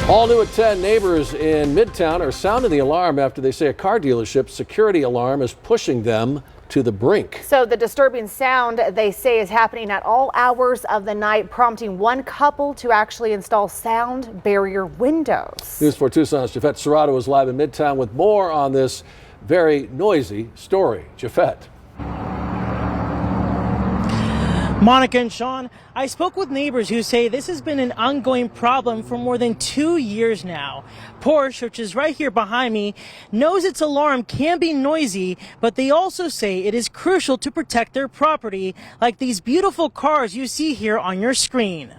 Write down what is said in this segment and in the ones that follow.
All new at 10, neighbors in Midtown are sounding the alarm after they say a car dealership's security alarm is pushing them to the brink. So the disturbing sound, they say, is happening at all hours of the night, prompting one couple to actually install sound barrier windows. News 4 Tucson's Jafet Serrato is live in Midtown with more on this very noisy story. Jafet. Monica and Sean, I spoke with neighbors who say this has been an ongoing problem for more than 2 years now. Porsche, which is right here behind me, knows its alarm can be noisy, but they also say it is crucial to protect their property, like these beautiful cars you see here on your screen.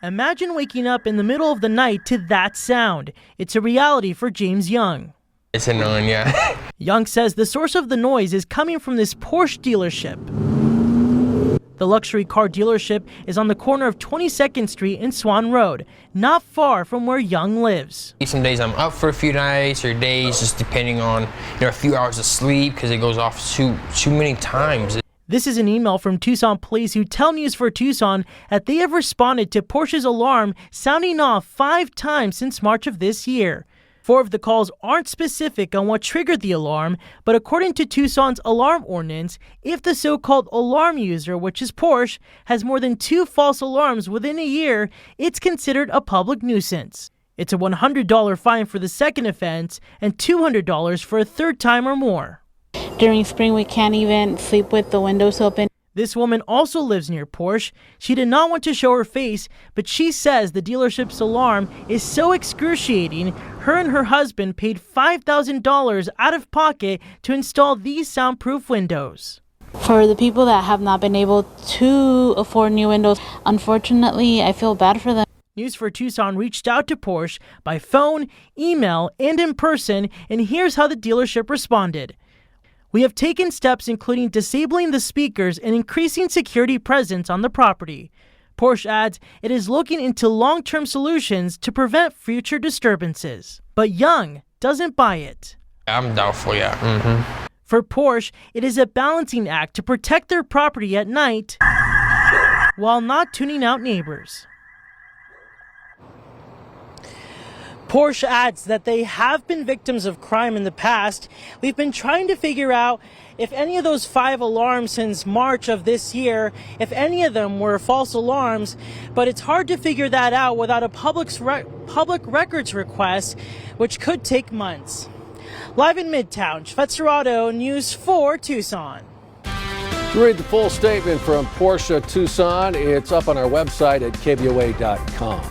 Imagine waking up in the middle of the night to that sound. It's a reality for James Young. It's annoying, yeah. Young says the source of the noise is coming from this Porsche dealership. The luxury car dealership is on the corner of 22nd Street and Swan Road, not far from where Young lives. Some days I'm up for a few nights or days, just depending on a few hours of sleep because it goes off too many times. This is an email from Tucson police who tell News 4 Tucson that they have responded to Porsche's alarm sounding off 5 times since March of this year. 4 of the calls aren't specific on what triggered the alarm, but according to Tucson's alarm ordinance, if the so-called alarm user, which is Porsche, has more than 2 false alarms within a year, it's considered a public nuisance. It's a $100 fine for the second offense and $200 for a third time or more. During spring, we can't even sleep with the windows open. This woman also lives near Porsche. She did not want to show her face, but she says the dealership's alarm is so excruciating, her and her husband paid $5,000 out of pocket to install these soundproof windows. For the people that have not been able to afford new windows, unfortunately, I feel bad for them. News 4 Tucson reached out to Porsche by phone, email, and in person, and here's how the dealership responded. We have taken steps including disabling the speakers and increasing security presence on the property. Porsche adds it is looking into long-term solutions to prevent future disturbances. But Young doesn't buy it. I'm doubtful, yeah. For Porsche, it is a balancing act to protect their property at night while not tuning out neighbors. Porsche adds that they have been victims of crime in the past. We've been trying to figure out if any of those 5 alarms since March of this year, if any of them were false alarms, but it's hard to figure that out without a public records request, which could take months. Live in Midtown, Jafet Serrato, News 4 Tucson. To read the full statement from Porsche Tucson, it's up on our website at KVOA.com.